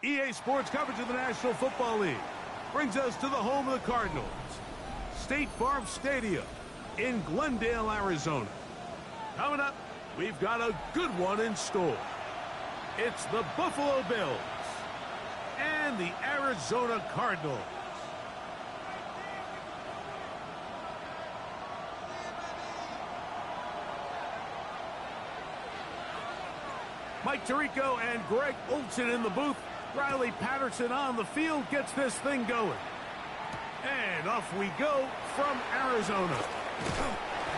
EA Sports coverage of the National Football League brings us to the home of the Cardinals, State Farm Stadium in Glendale, Arizona. Coming up, we've got a good one in store. It's the Buffalo Bills and the Arizona Cardinals. Mike Tirico and Greg Olson in the booth. Riley Patterson on the field gets this thing going. And off we go from Arizona.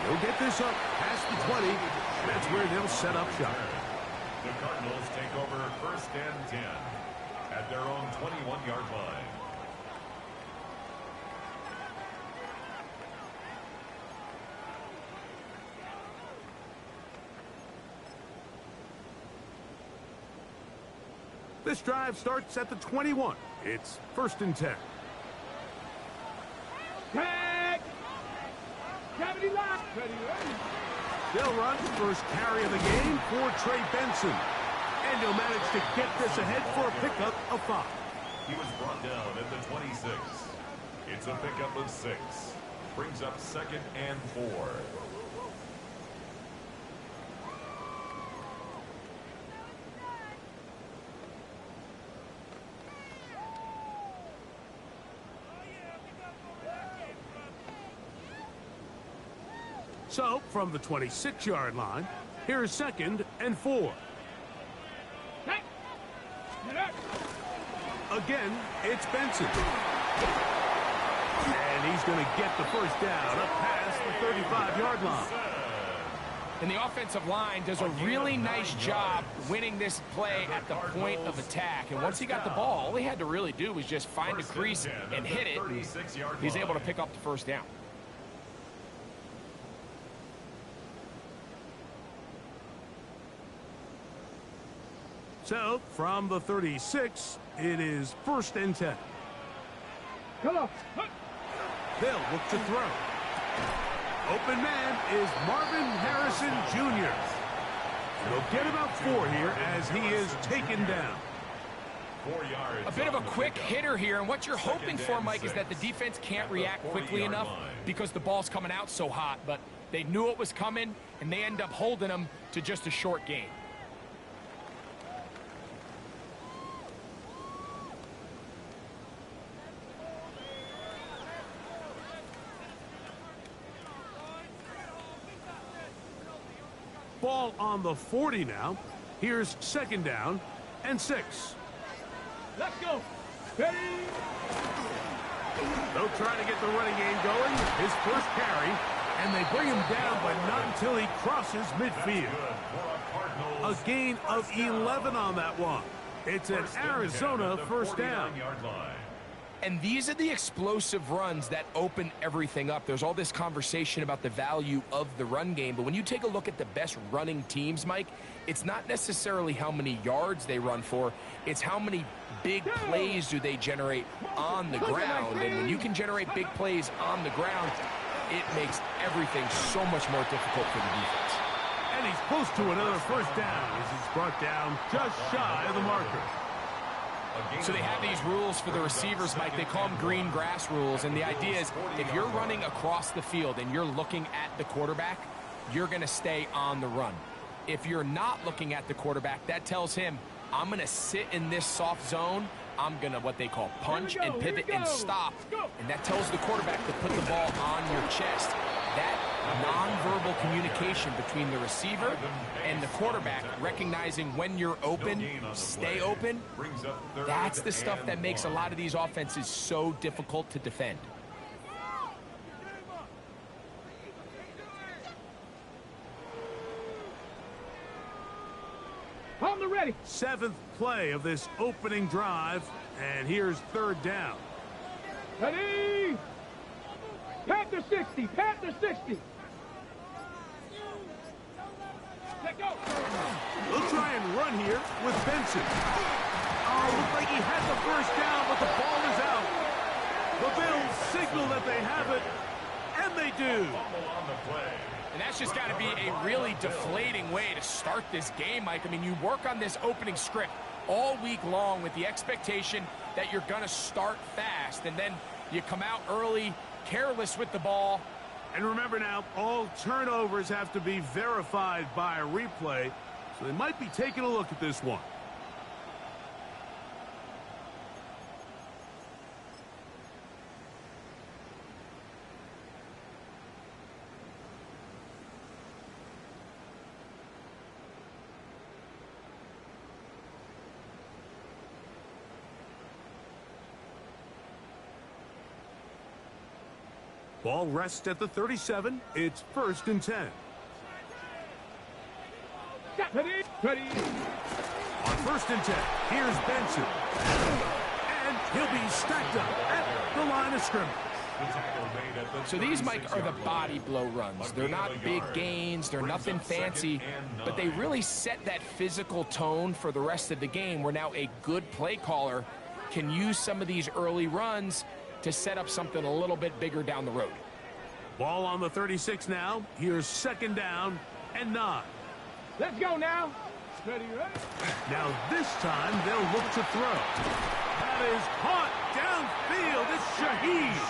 They'll get this up past the 20. That's where they'll set up shop. The Cardinals take over 1st and 10 at their own 21-yard line. This drive starts at the 21. It's 1st and 10. Tag! Gravity lock! They'll run first carry of the game for Trey Benson. And he'll manage to get this ahead for a pickup of 5. He was brought down at the 26. It's a pickup of 6. Brings up 2nd and 4. So, from the 26-yard line, here's 2nd and 4. Again, it's Benson. And he's going to get the first down up past the 35-yard line. And the offensive line does a really nice job winning this play at the point of attack. And once he got the ball, all he had to really do was just find a crease and hit it. And he's able to pick up the first down. So, from the 36, it is 1st and 10. Come on. They'll look to throw. Open man is Marvin Harrison Jr. He'll get about 4 here as he is taken down. 4 yards. A bit of a quick hitter here, and what you're hoping for, Mike, is that the defense can't react quickly enough because the ball's coming out so hot, but they knew it was coming, and they end up holding them to just a short gain. Ball on the 40 now. Here's 2nd down and 6. Let's go. Ready? They'll try to get the running game going. His first carry, and they bring him down, but not until he crosses midfield. A gain of 11 on that one. It's an Arizona first down. And these are the explosive runs that open everything up. There's all this conversation about the value of the run game, but when you take a look at the best running teams, Mike, it's not necessarily how many yards they run for, it's how many big plays do they generate on the ground. And when you can generate big plays on the ground, it makes everything so much more difficult for the defense. And he's close to another first down as he's brought down just shy of the marker. So they have these rules for the receivers, Mike. They call them green grass rules. And the idea is if you're running across the field and you're looking at the quarterback, you're going to stay on the run. If you're not looking at the quarterback, that tells him, I'm going to sit in this soft zone. I'm going to what they call punch and pivot and stop. And that tells the quarterback to put the ball on your chest. That nonverbal communication between the receiver and the quarterback, recognizing when you're open, stay open, that's the stuff that makes a lot of these offenses so difficult to defend. On the ready. 7th play of this opening drive, and here's 3rd down. Ready? Panther 60. Panther 60. Let go. They'll try and run here with Benson. Oh, looks like he had the first down, but the ball is out. The Bills signal that they have it, and they do. And that's just got to be a really deflating way to start this game, Mike. I mean, you work on this opening script. all week long with the expectation that you're going to start fast, and then you come out early, careless with the ball. And remember now, all turnovers have to be verified by a replay, so they might be taking a look at this one. Ball rests at the 37. It's 1st and 10. Ready. On 1st and 10, here's Benson. And he'll be stacked up at the line of scrimmage. So these, Mike, are the body blow runs. They're not big gains. They're nothing fancy. But they really set that physical tone for the rest of the game, where now a good play caller can use some of these early runs to set up something a little bit bigger down the road. Ball on the 36 now. Here's 2nd down and 9. Let's go now. Ready. Now this time they'll look to throw. That is caught downfield. It's Shaheed.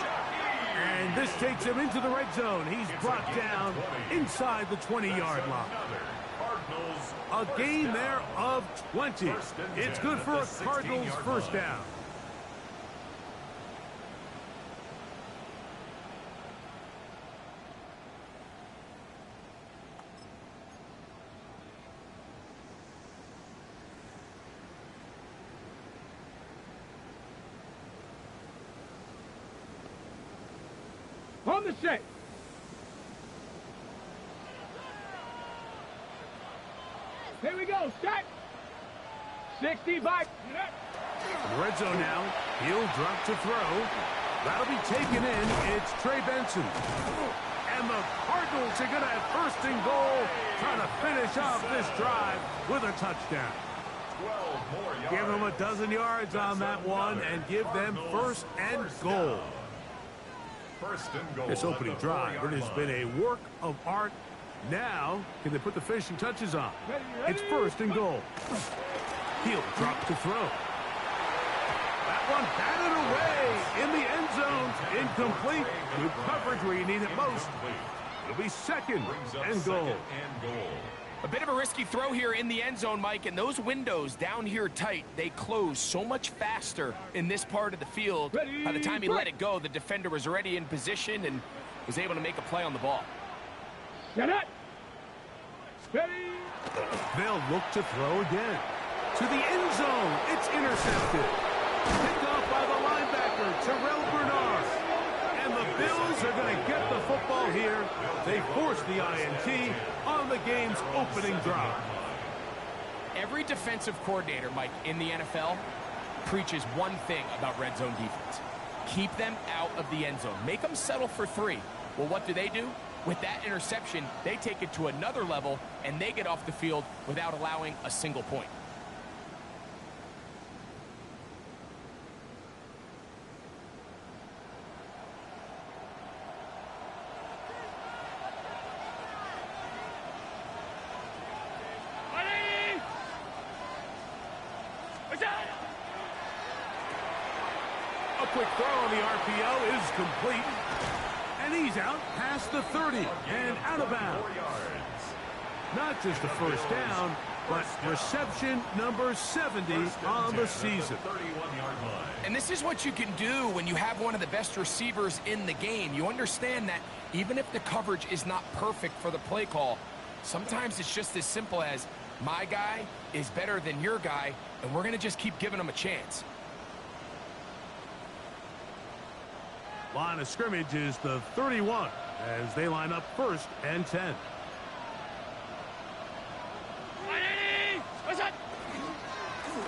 And this takes him into the red zone. He's brought down inside the 20-yard line. A gain there of 20. It's good for a Cardinals 1st down. On the set. Here we go. Set. 65. In the red zone now. He'll drop to throw. That'll be taken in. It's Trey Benson. And the Cardinals are going to have 1st and goal, trying to finish off this drive with a touchdown. 12 more yards. Give them a dozen yards on that one and give them 1st and goal. 1st and goal. This opening drive, it has been a work of art. Now, can they put the finishing touches on? It's 1st and goal. He'll drop to throw. That one batted away in the end zone. Incomplete. Good coverage where you need it most. It'll be 2nd and goal. A bit of a risky throw here in the end zone, Mike, and those windows down here tight, they close so much faster in this part of the field. By the time he let it go, the defender was already in position and was able to make a play on the ball. Set it. Ready. They'll look to throw again. To the end zone. It's intercepted. Picked off by the linebacker, Terrell Bernard. And the Bills are going to get the football here. They force the INT on the game's opening drive. Every defensive coordinator, Mike, in the NFL preaches one thing about red zone defense. Keep them out of the end zone. Make them settle for 3. Well, what do? With that interception, they take it to another level, and they get off the field without allowing a single point. A quick throw on the RPO is complete. And he's out past the 30 and out of bounds. Not just a 1st down, but reception number 70 on the season. And this is what you can do when you have one of the best receivers in the game. You understand that even if the coverage is not perfect for the play call, sometimes it's just as simple as my guy is better than your guy, and we're going to just keep giving him a chance. Line of scrimmage is the 31 as they line up 1st and 10.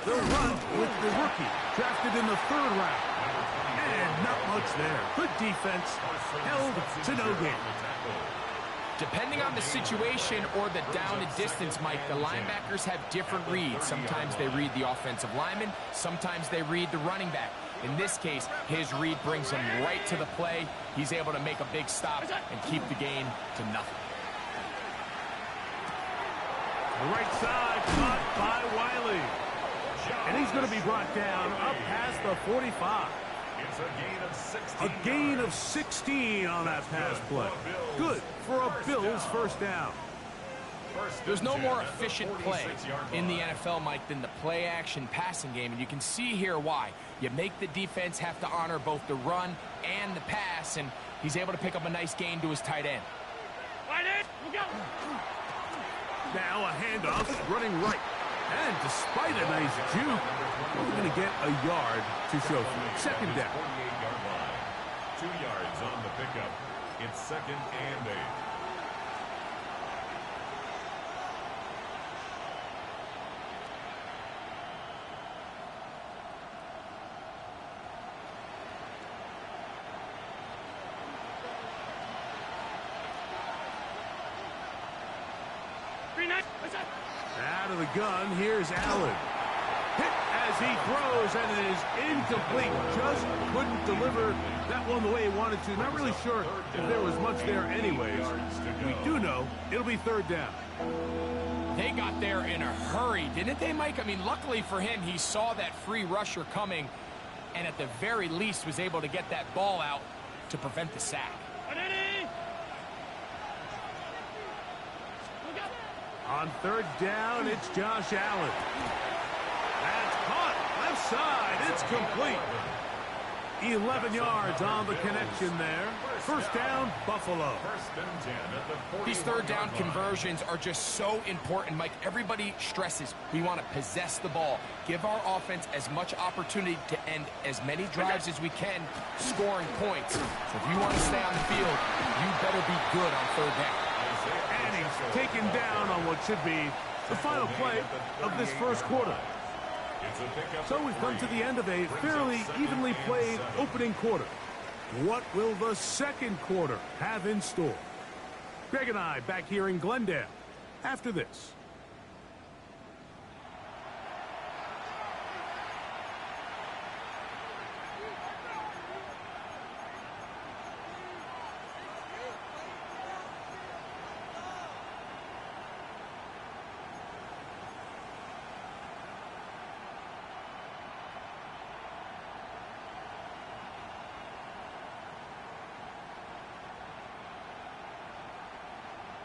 They'll run with the rookie drafted in the 3rd round. And not much there. Good defense. Held to no gain. Depending on the situation or the down and distance, Mike, the linebackers have different reads. Sometimes they read the offensive lineman. Sometimes they read the running back. In this case, his read brings him right to the play. He's able to make a big stop and keep the gain to nothing. The right side caught by Wiley. He's going to be brought down up past the 45. It's a gain of 16. A gain of 16 on that pass play. Good for a Bills first down. There's no more efficient play in the NFL, Mike, than the play-action passing game, and you can see here why. You make the defense have to honor both the run and the pass, and he's able to pick up a nice gain to his tight end. Now a handoff running right. And despite a nice juke, we're going to get a yard to show for it. Second down. 48-yard line. 2 yards on the pickup. It's 2nd and 8. Out of the gun, here's Allen. Hit as he throws, and it is incomplete. Just couldn't deliver that one the way he wanted to. Not really sure if there was much there anyways. We do know it'll be 3rd down. They got there in a hurry, didn't they, Mike? I mean, luckily for him, he saw that free rusher coming, and at the very least was able to get that ball out to prevent the sack. On 3rd down, it's Josh Allen. That's caught. Left side. It's complete. 11 yards on the connection there. First down, Buffalo. These 3rd down conversions are just so important, Mike. Everybody stresses we want to possess the ball, give our offense as much opportunity to end as many drives as we can, scoring points. So if you want to stay on the field, you better be good on 3rd down. And he's taken down on what should be the final play of this first quarter. So we've come to the end of a fairly evenly played opening quarter. What will the second quarter have in store? Greg and I back here in Glendale after this.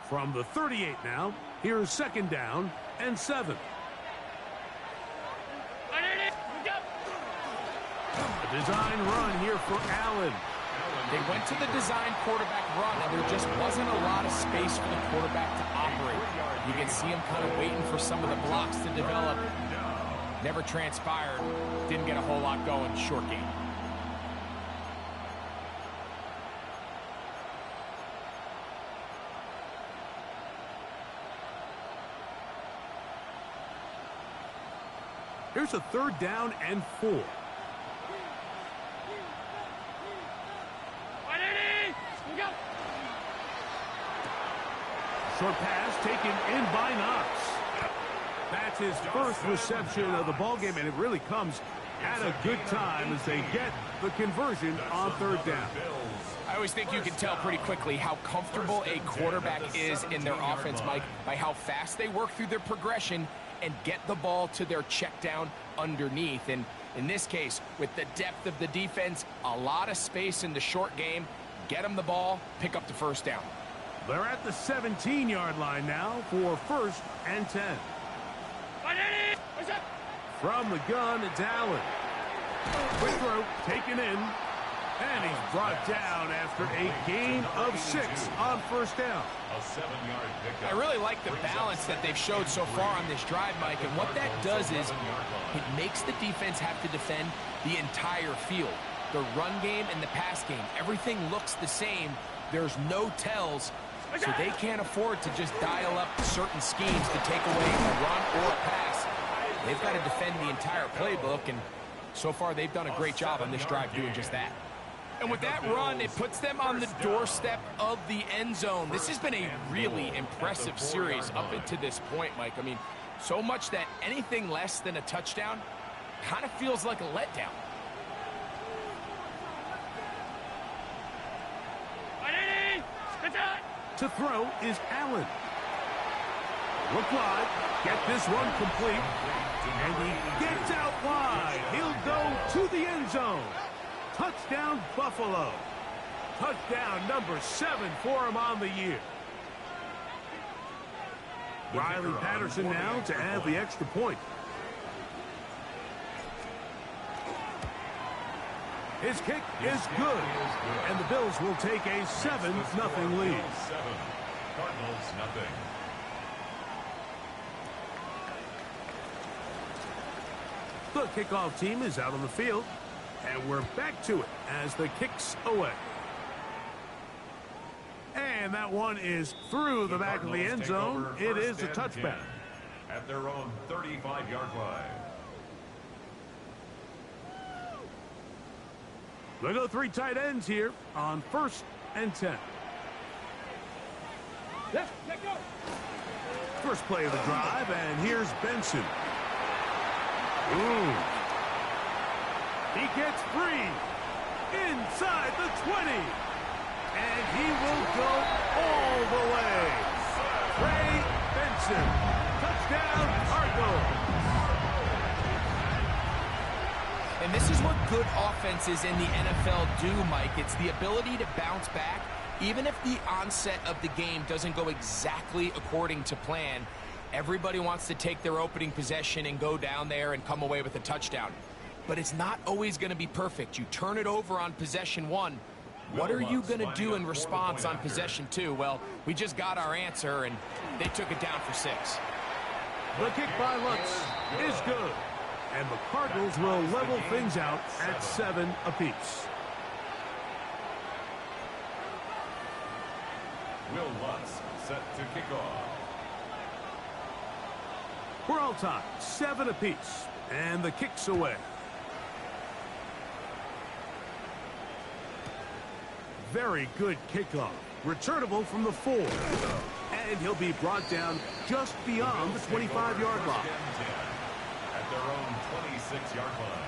From the 38 now, here's 2nd down and 7. A design run here for Allen. They went to the design quarterback run, and there just wasn't a lot of space for the quarterback to operate. You can see him kind of waiting for some of the blocks to develop. Never transpired. Didn't get a whole lot going. Short game. Here's a 3rd down and 4. Short pass taken in by Knox. That's his first reception of the ballgame, and it really comes at a good time as they get the conversion on 3rd down. I always think you can tell pretty quickly how comfortable a quarterback is in their offense, Mike, by how fast they work through their progression and get the ball to their check down underneath. And in this case, with the depth of the defense, a lot of space in the short game, get them the ball, pick up the first down. They're at the 17-yard line now for 1st and 10. From the gun, it's Allen. Quick throw, taken in, and he's brought down after a gain of 6 on 1st down. A 7-yard pickup. I really like the balance that they've showed so far on this drive, Mike, and what that does is it makes the defense have to defend the entire field. The run game and the pass game, everything looks the same. There's no tells, so they can't afford to just dial up certain schemes to take away a run or a pass. They've got to defend the entire playbook, and so far they've done a great job on this drive doing just that. And with that run, it puts them on the doorstep of the end zone. This has been a really impressive series up until this point, Mike. I mean, so much that anything less than a touchdown kind of feels like a letdown. To throw is Allen. Look wide. Get this one complete. And he gets out wide. He'll go to the end zone. Touchdown, Buffalo. Touchdown number 7 for him on the year. Riley Patterson now to add the extra point. His kick is good. And the Bills will take a 7-0 lead. Cardinals nothing. The kickoff team is out on the field. And we're back to it as the kick's away. And that one is through the back of the end zone. It is a touchback. At their own 35-yard line. They go 3 tight ends here on 1st and 10. Let's go. First play of the drive, and here's Benson. Ooh. He gets free inside the 20. And he will go all the way. Trey Benson. Touchdown, Cardinals. And this is what good offenses in the NFL do, Mike. It's the ability to bounce back. Even if the onset of the game doesn't go exactly according to plan, everybody wants to take their opening possession and go down there and come away with a touchdown. But it's not always going to be perfect. You turn it over on possession 1. What are you going to do in response on possession 2? Well, we just got our answer, and they took it down for 6. The kick by Lutz is good. And the Cardinals will level things out at 7 apiece. Will Lutz set to kick off. We're all tied, 7 apiece. And the kick's away. Very good kickoff. Returnable from the 4. And he'll be brought down just beyond the 25-yard line. At their own 26-yard line.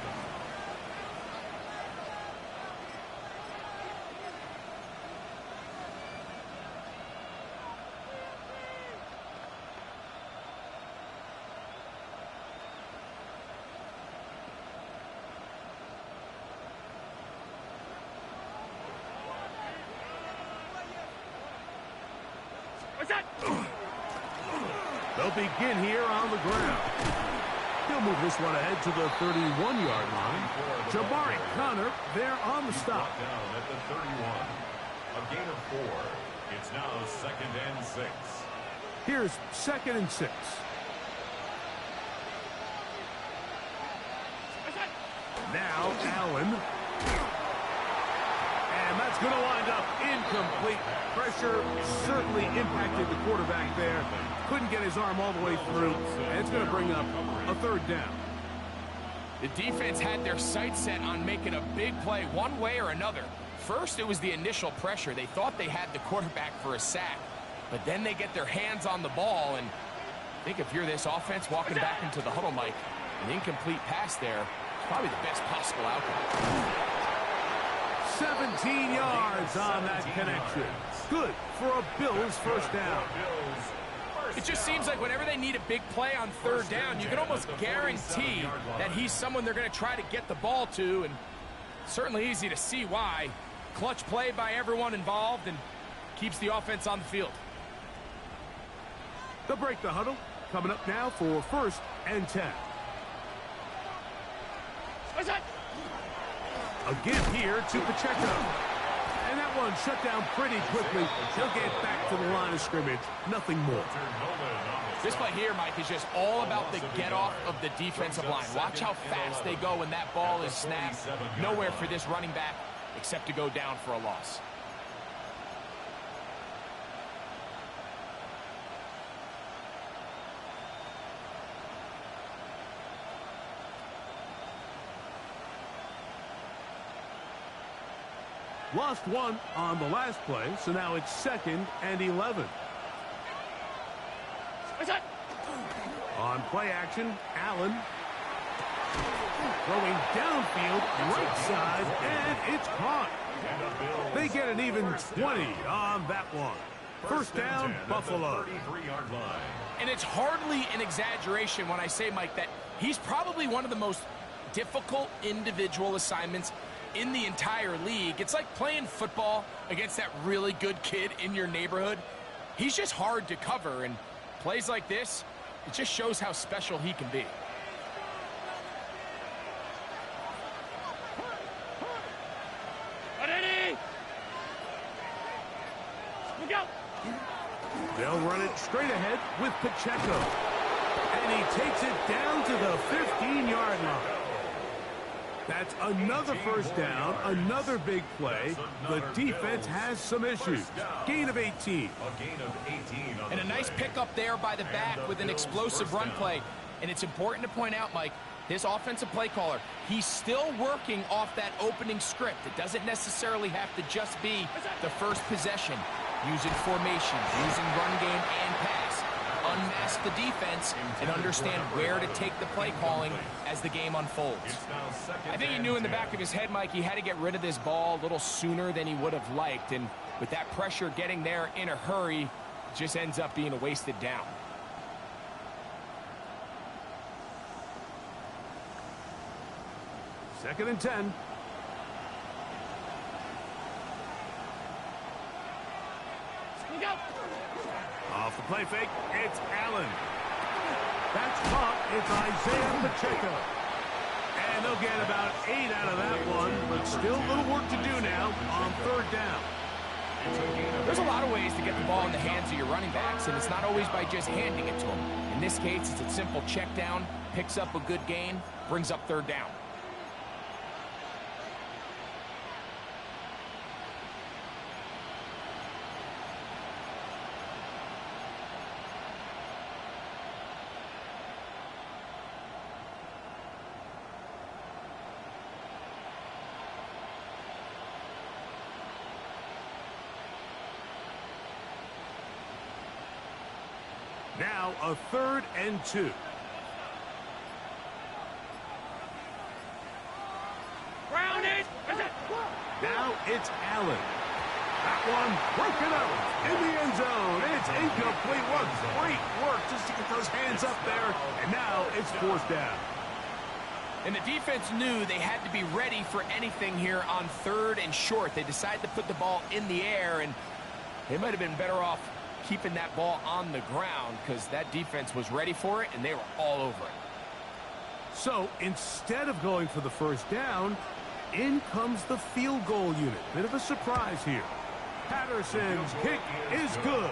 They'll begin here on the ground. He'll move this one ahead to the 31-yard line. Jabari Connor there on the stop. Down at the 31. A gain of 4. It's now 2nd and 6. Here's 2nd and 6. Now Allen. And that's going to wind up incomplete. Pressure certainly impacted the quarterback there. Couldn't get his arm all the way through. And it's going to bring up a 3rd down. The defense had their sights set on making a big play one way or another. First, it was the initial pressure. They thought they had the quarterback for a sack. But then they get their hands on the ball. And I think if you're this offense walking back into the huddle, Mike, an incomplete pass there is probably the best possible outcome. 17 yards on that connection. Good for a Bills 1st down. It just seems like whenever they need a big play on 3rd down, you can almost guarantee that he's someone they're going to try to get the ball to, and certainly easy to see why. Clutch play by everyone involved and keeps the offense on the field. They'll break the huddle. Coming up now for 1st and 10. A give here to Pacheco. And that one shut down pretty quickly. He'll get back to the line of scrimmage. Nothing more. This play here, Mike, is just all about the get-off of the defensive line. Watch how fast they go when that ball is snapped. Nowhere for this running back except to go down for a loss. Lost one on the last play, so now it's 2nd and 11. On play action, Allen. Throwing downfield, right side, and it's caught. They get an even 20 on that one. 1st down, Buffalo. 33-yard line. And it's hardly an exaggeration when I say, Mike, that he's probably one of the most difficult individual assignments in the entire league. It's like playing football against that really good kid in your neighborhood. He's just hard to cover, and plays like this, it just shows how special he can be. They'll run it straight ahead with Pacheco. And he takes it down to the 15-yard line. That's another first down, another big play. The defense has some issues. Gain of 18. And a nice pickup there by the back with an explosive run play. And it's important to point out, Mike, this offensive play caller, he's still working off that opening script. It doesn't necessarily have to just be the first possession. Using formations, using run game and pass. Unmask the defense and understand where to take the play calling as the game unfolds. I think he knew in the back of his head, Mike, he had to get rid of this ball a little sooner than he would have liked. And with that pressure getting there in a hurry, it just ends up being a wasted down. Second and 10. Off the play fake, it's Allen. That's caught, it's Isaiah Pacheco. And they'll get about 8 out of that one, but still a little work to do now on third down. There's a lot of ways to get the ball in the hands of your running backs, and it's not always by just handing it to them. In this case, it's a simple check down, picks up a good gain, brings up third down. Now a third and 2. Grounded. Now it's Allen. That one broken out in the end zone. It's incomplete. What great work just to get those hands up there. And now it's fourth down. And the defense knew they had to be ready for anything here on third and short. They decided to put the ball in the air, and they might have been better off keeping that ball on the ground because that defense was ready for it, and they were all over it. So instead of going for the first down, in comes the field goal unit. Bit of a surprise here. Patterson's kick is good.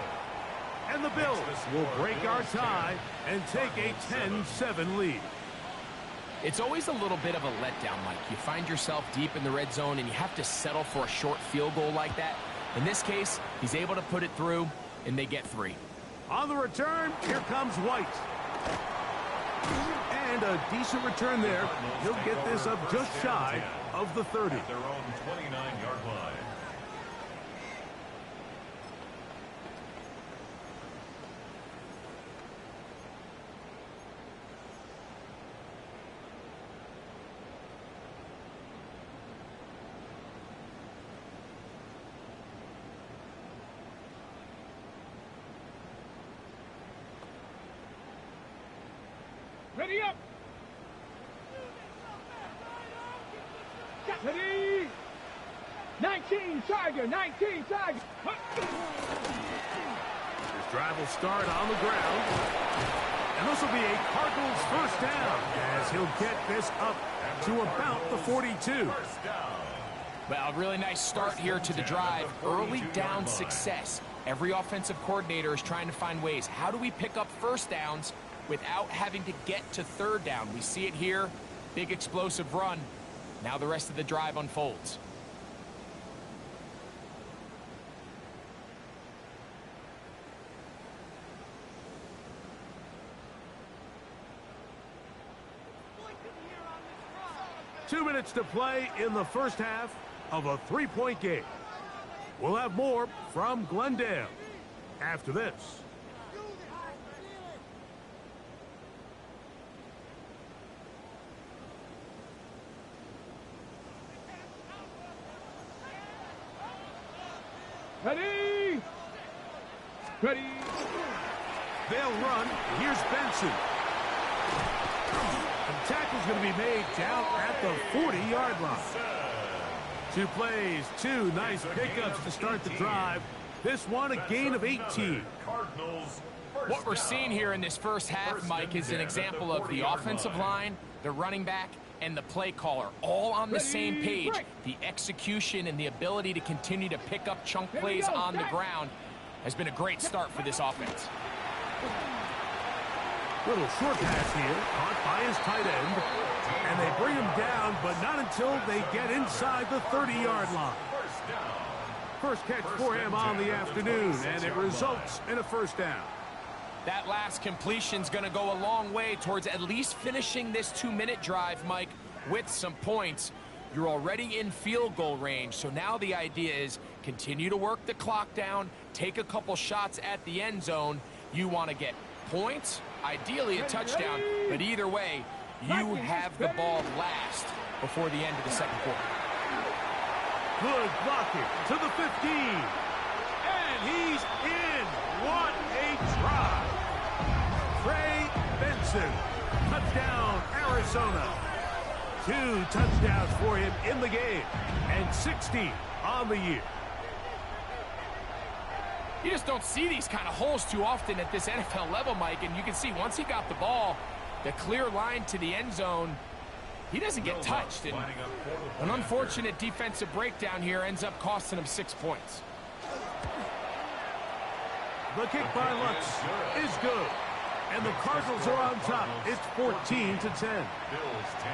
And the Bills will break our tie and take a 10-7 lead. It's always a little bit of a letdown, Mike. You find yourself deep in the red zone, and you have to settle for a short field goal like that. In this case, he's able to put it through, and they get 3. On the return, here comes White. And a decent return there. He'll get this up just shy of the 30. Their own 29-yard line. Ready up. Ready. 19 Tiger. 19 Tiger. This drive will start on the ground. And this will be a Cardinals first down as he'll get this up to about the 42. Well, a really nice start here to the drive. Early down success. Every offensive coordinator is trying to find ways. How do we pick up first downs without having to get to third down? We see it here. Big explosive run. Now the rest of the drive unfolds. Two minutes to play in the first half of a 3-point game. We'll have more from Glendale after this. Ready. Ready. They'll run. Here's Benson. The tackle's going to be made down at the 40-yard line. 2 plays, 2 nice pickups to start the drive. This one a gain of 18. What we're seeing here in this first half, Mike, is an example of the offensive line, the running back, and the play caller all on the same page. The execution and the ability to continue to pick up chunk plays on the ground has been a great start for this offense. Little short pass here, caught by his tight end. And they bring him down, but not until they get inside the 30-yard line. First catch for him on the afternoon, and it results in a first down. That last completion's going to go a long way towards at least finishing this 2-minute drive, Mike, with some points. You're already in field goal range, so now the idea is continue to work the clock down, take a couple shots at the end zone. You want to get points, ideally a touchdown, but either way, you have the ball last before the end of the second quarter. Good blocking to the 15. And he's in. What a drive. Trey Benson. Touchdown, Arizona. 2 touchdowns for him in the game. And 60 on the year. You just don't see these kind of holes too often at this NFL level, Mike. And you can see once he got the ball, the clear line to the end zone, he doesn't get touched. And an unfortunate defensive breakdown here ends up costing him 6 points. The kick by Lutz is good. And the Cardinals are on top. It's 14-10. Bills 10.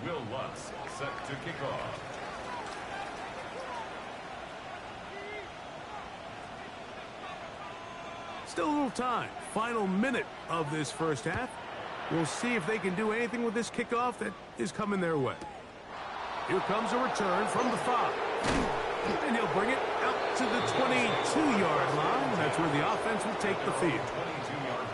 Will Lutz set to kick off. Still a little time. Final minute of this first half. We'll see if they can do anything with this kickoff that is coming their way. Here comes a return from the 5. And he'll bring it out to the 22-yard line. That's where the offense will take the field. 22-yard line.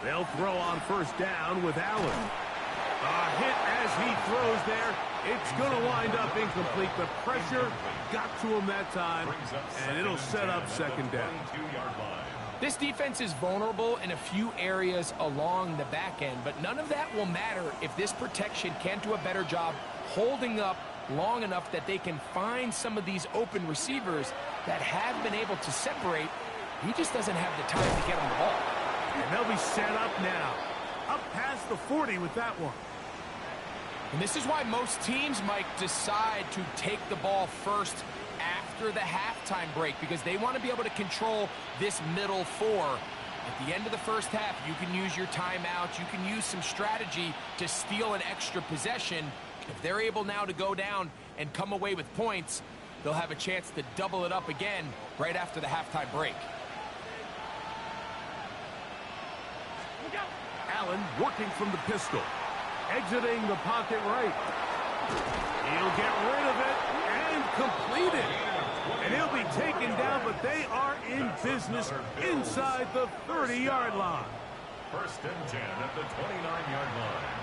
They'll throw on first down with Allen. A hit as he throws there. It's going to wind up incomplete. The pressure got to him that time, and it'll set up second down. This defense is vulnerable in a few areas along the back end, but none of that will matter if this protection can't do a better job holding up long enough that they can find some of these open receivers that have been able to separate. He just doesn't have the time to get on the ball. And they'll be set up now. Up past the 40 with that one. And this is why most teams, Mike, decide to take the ball first after the halftime break, because they want to be able to control this middle 4. At the end of the first half, you can use your timeouts. You can use some strategy to steal an extra possession. If they're able now to go down and come away with points, they'll have a chance to double it up again right after the halftime break. Allen working from the pistol. Exiting the pocket right. He'll get rid of it and complete it. And he'll be taken down, but they are in business inside the 30-yard line. First and 10 at the 29-yard line.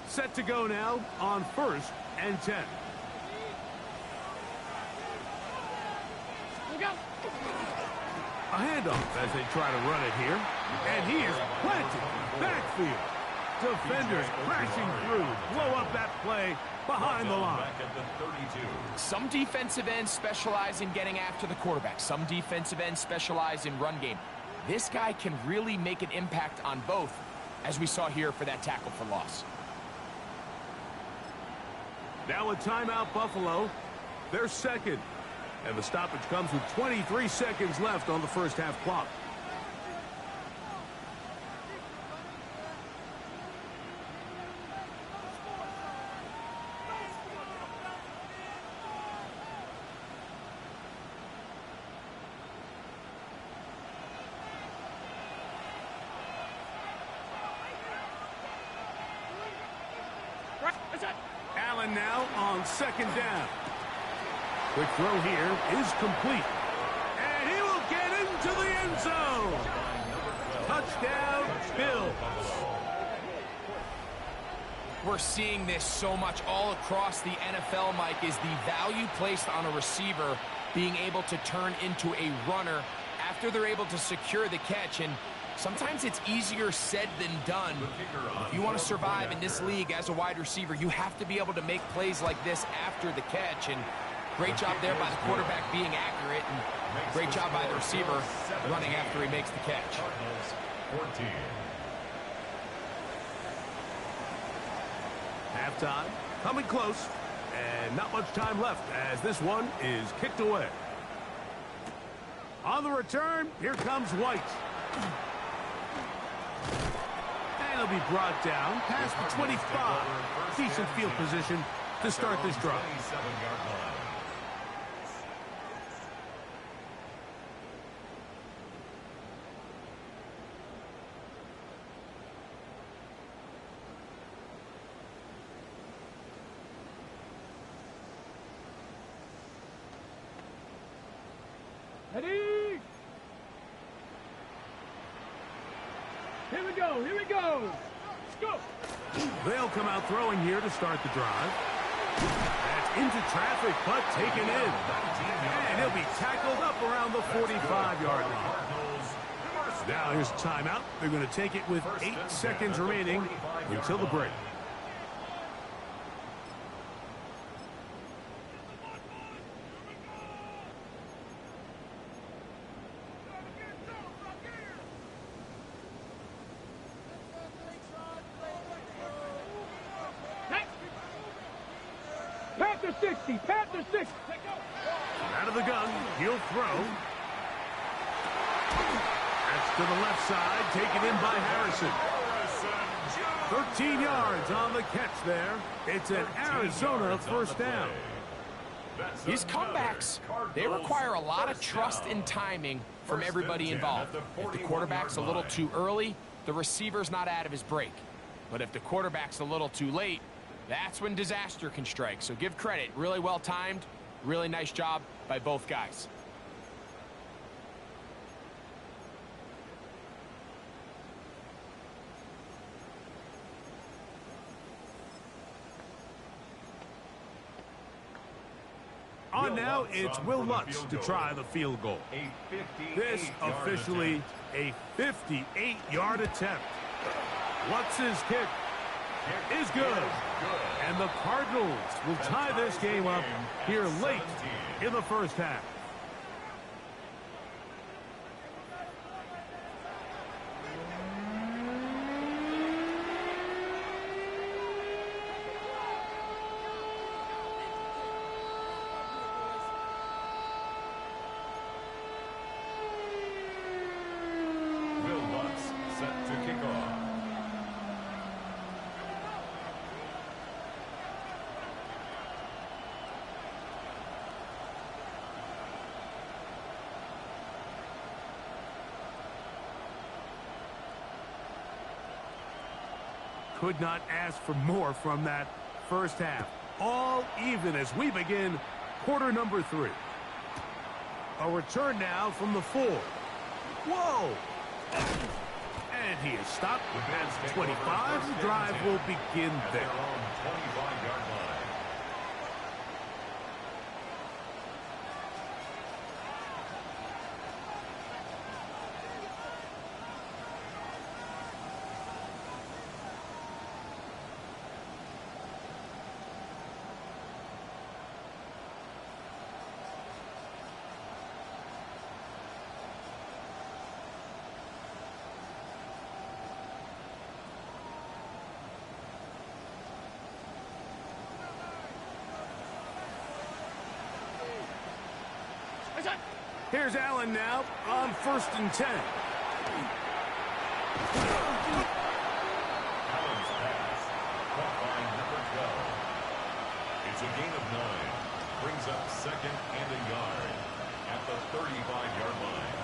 Set to go now on first and 10. A handoff as they try to run it here. And he is planted. Backfield. Defenders crashing through. Blow up that play behind the line. Back at the 32. Some defensive ends specialize in getting after the quarterback. Some defensive ends specialize in run game. This guy can really make an impact on both, as we saw here for that tackle for loss. Now a timeout, Buffalo. They're second. And the stoppage comes with 23 seconds left on the first half clock. Allen now on second down. Quick throw here is complete. And he will get into the end zone. Touchdown, Bills. We're seeing this so much all across the NFL, Mike, is the value placed on a receiver being able to turn into a runner after they're able to secure the catch. And sometimes it's easier said than done. If you want to survive in this league as a wide receiver, you have to be able to make plays like this after the catch. And great job there by the quarterback being accurate, and great job by the receiver running after he makes the catch. 14. Halftime coming close, and not much time left as this one is kicked away. On the return, here comes White. And he'll be brought down past the 25. Decent field position to start this drive. 27-yard line. Ready? Here we go, here we go. Let's go. They'll come out throwing here to start the drive. That's into traffic, but taken in. And he'll be tackled up around the 45-yard line. Now here's a timeout. They're going to take it with 8 seconds remaining until the break. Panther 60, Panther 60. Out of the gun, he'll throw. That's to the left side, taken in by Harrison. 13 yards on the catch there. It's an Arizona first down. These comebacks, they require a lot of trust and timing from everybody involved. If the quarterback's a little too early, the receiver's not out of his break. But if the quarterback's a little too late, that's when disaster can strike. So give credit. Really well timed. Really nice job by both guys. On now, it's Will Lutz to try the field goal. This officially a 58-yard attempt. Lutz's kick is good. And the Cardinals will tie this game up here late in the first half. Will Lutz set to kick off. Could not ask for more from that first half. All even as we begin quarter number 3. A return now from the 4. Whoa! And he is stopped. That's 25. The drive will begin there. 25-yard line. Here's Allen now on 1st and 10. Allen's pass, caught by number 12. It's a gain of 9. Brings up 2nd and a yard at the 35-yard line.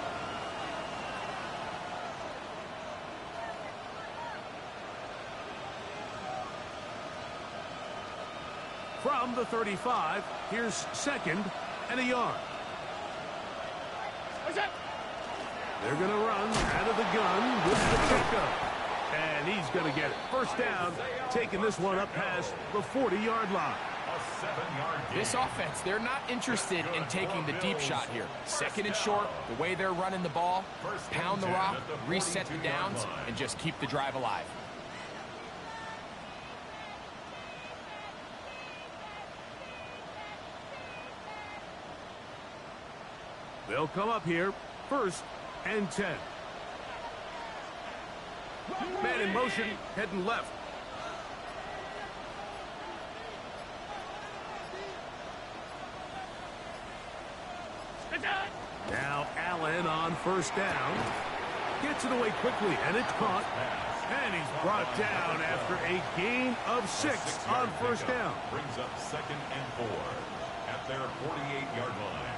From the 35, here's 2nd and a yard. They're going to run out of the gun with the pickup. And he's going to get it. 1st down, taking this one up past the 40-yard line. A 7-yard gain. This offense, they're not interested in taking the deep shot here. 2nd and short, the way they're running the ball, pound the rock, reset the downs, and just keep the drive alive. They'll come up here, 1st and 10. Man in motion, heading left. Now Allen on 1st down. Gets it away quickly, and it's caught. And he's brought down after a gain of 6 on 1st down. Brings up 2nd and 4 at their 48-yard line.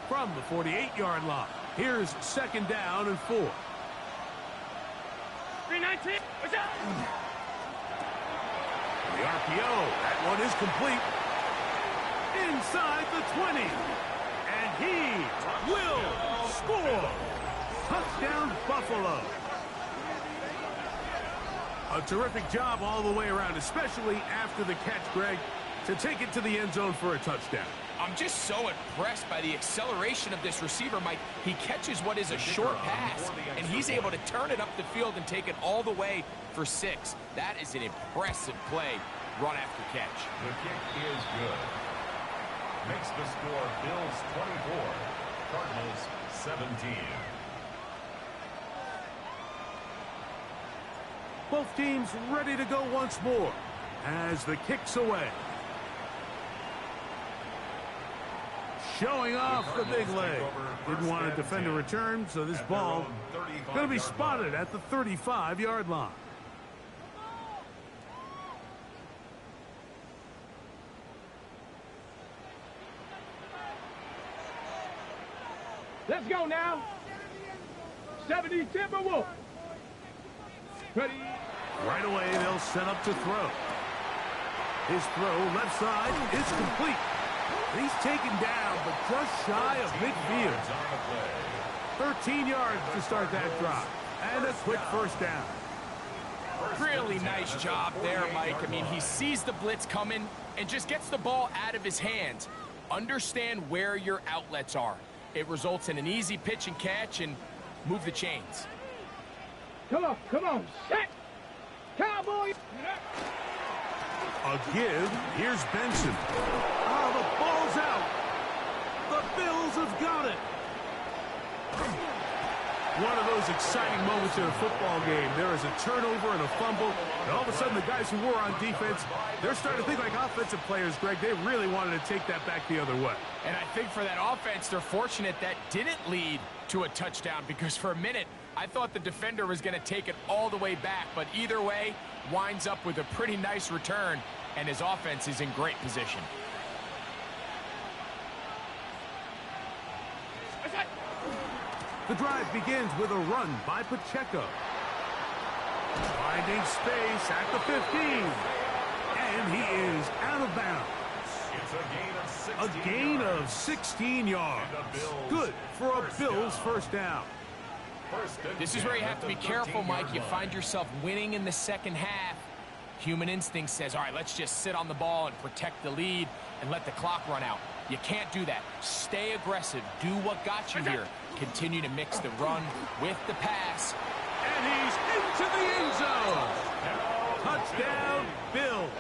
From the 48-yard line, here's 2nd down and 4. 319. The RPO, that one is complete. Inside the 20. And he will score. Touchdown, Buffalo. A terrific job all the way around, especially after the catch, Greg, to take it to the end zone for a touchdown. I'm just so impressed by the acceleration of this receiver, Mike. He catches what is a short pass, and he's able to turn it up the field and take it all the way for 6. That is an impressive play, run after catch. The kick is good. Makes the score Bills 24, Cardinals 17. Both teams ready to go once more as the kick's away. Showing off the big leg. Didn't want to defend a return, so this ball going to be spotted at the 35-yard line. Let's go now. 70 Timberwolves. Ready. Right away, they'll set up to throw. His throw, left side, is complete. He's taken down, but just shy of midfield. 13 yards to start that drive. And a quick 1st down. Really nice job there, Mike. I mean, he sees the blitz coming and just gets the ball out of his hands. Understand where your outlets are. It results in an easy pitch and catch and move the chains. Come on, set. Cowboy. A give. Here's Benson. Oh, the ball's out. The Bills have got it. One of those exciting moments in a football game. There is a turnover and a fumble, and all of a sudden the guys who were on defense, they're starting to think like offensive players, Greg. They really wanted to take that back the other way. And I think for that offense, they're fortunate that didn't lead to a touchdown, because for a minute, I thought the defender was going to take it all the way back, but either way, winds up with a pretty nice return, and his offense is in great position. The drive begins with a run by Pacheco. Finding space at the 15. And he is out of bounds. It's a gain of 16 yards. Good for a Bills 1st down. This is where you have to be careful, Mike. You find yourself winning in the 2nd half. Human instinct says, all right, let's just sit on the ball and protect the lead and let the clock run out. You can't do that. Stay aggressive. Do what got you here. Continue to mix the run with the pass. And he's into the end zone. Touchdown, Bills.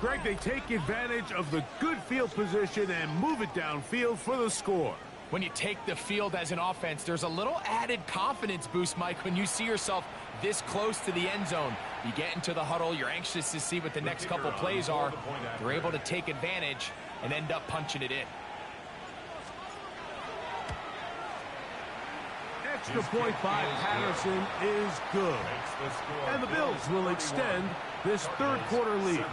Greg, they take advantage of the good field position and move it downfield for the score. When you take the field as an offense, there's a little added confidence boost, Mike, when you see yourself this close to the end zone. You get into the huddle, you're anxious to see what the next couple plays are. They're able to take advantage and end up punching it in. Extra point by Patterson is good. And the Bills will extend this third quarter lead.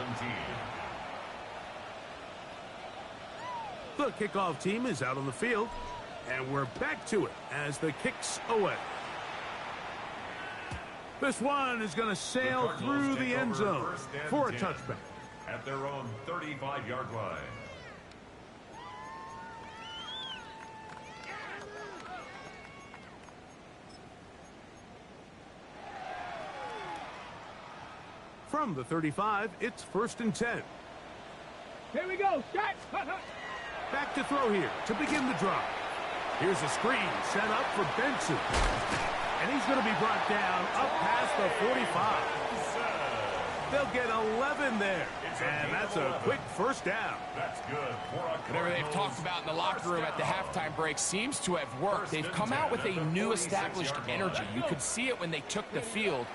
The kickoff team is out on the field, and we're back to it as the kick's away. This one is going to sail through the end zone for a touchback. At their own 35-yard line. From the 35, it's 1st and 10. Here we go. Set. Back to throw here to begin the drive. Here's a screen set up for Benson. And he's going to be brought down up past the 45. They'll get 11 there. And that's a quick first down. That's good. Whatever they've talked about in the locker room at the halftime break seems to have worked. They've come out with a new established energy. You could see it when they took the field.